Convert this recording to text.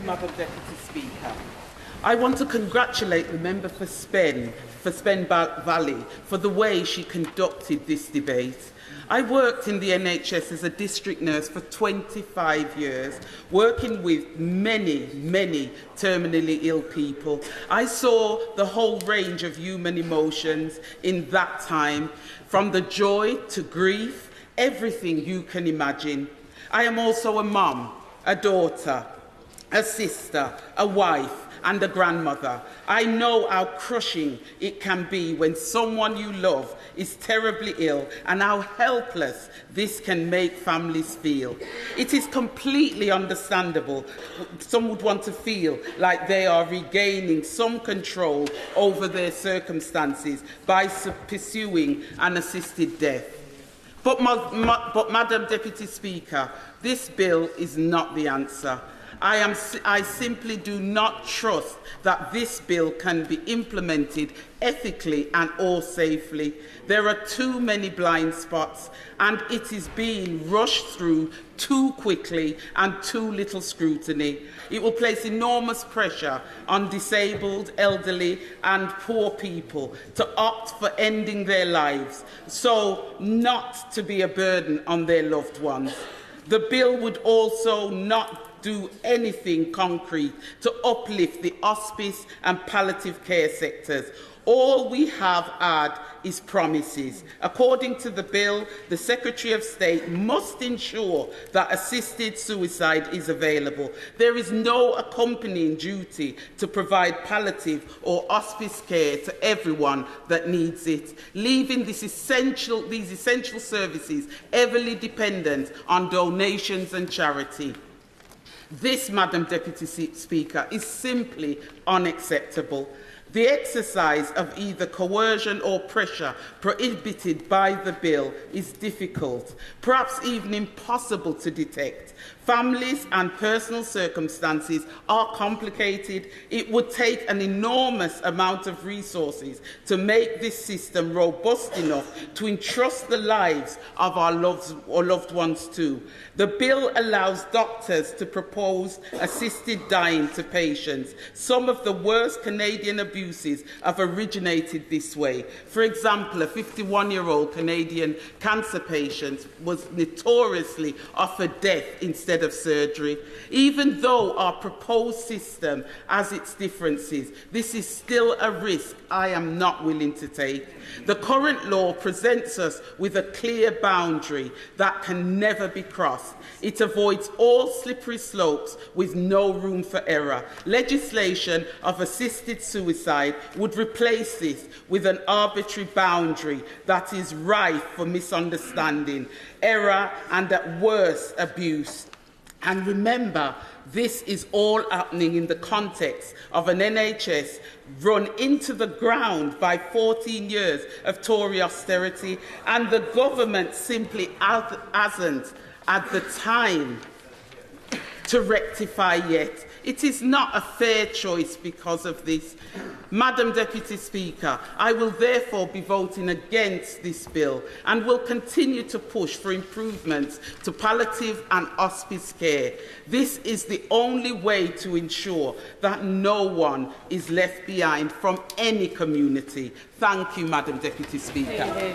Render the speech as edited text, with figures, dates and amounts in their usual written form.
Madam Deputy Speaker. I want to congratulate the member for Spen Valley for the way she conducted this debate. I worked in the NHS as a district nurse for 25 years, working with many terminally ill people. I saw the whole range of human emotions in that time, from the joy to grief, everything you can imagine. I am also a mum, a daughter, a sister, a wife, and a grandmother. I know how crushing it can be when someone you love is terribly ill, and how helpless this can make families feel. It is completely understandable some would want to feel like they are regaining some control over their circumstances by pursuing an assisted death. But Madam Deputy Speaker, this bill is not the answer. I simply do not trust that this bill can be implemented ethically and or safely. There are too many blind spots, and it is being rushed through too quickly and too little scrutiny. It will place enormous pressure on disabled, elderly and poor people to opt for ending their lives, so not to be a burden on their loved ones. The bill would also not do anything concrete to uplift the hospice and palliative care sectors. All we have had is promises. According to the bill, the Secretary of State must ensure that assisted suicide is available. There is no accompanying duty to provide palliative or hospice care to everyone that needs it, leaving these essential services heavily dependent on donations and charity. This, Madam Deputy Speaker, is simply unacceptable. The exercise of either coercion or pressure prohibited by the bill is difficult, perhaps even impossible to detect. Families and personal circumstances are complicated. It would take an enormous amount of resources to make this system robust enough to entrust the lives of our loved ones to. The bill allows doctors to propose assisted dying to patients. Some of the worst Canadian abuses have originated this way. For example, a 51-year-old Canadian cancer patient was notoriously offered death instead of surgery. Even though our proposed system has its differences, this is still a risk I am not willing to take. The current law presents us with a clear boundary that can never be crossed. It avoids all slippery slopes with no room for error. Legislation of assisted suicide would replace this with an arbitrary boundary that is rife for misunderstanding, error, and at worst, abuse. And remember, this is all happening in the context of an NHS run into the ground by 14 years of Tory austerity, and the government simply hasn't had the time to rectify yet. It is not a fair choice because of this. Madam Deputy Speaker, I will therefore be voting against this bill and will continue to push for improvements to palliative and hospice care. This is the only way to ensure that no one is left behind from any community. Thank you, Madam Deputy Speaker.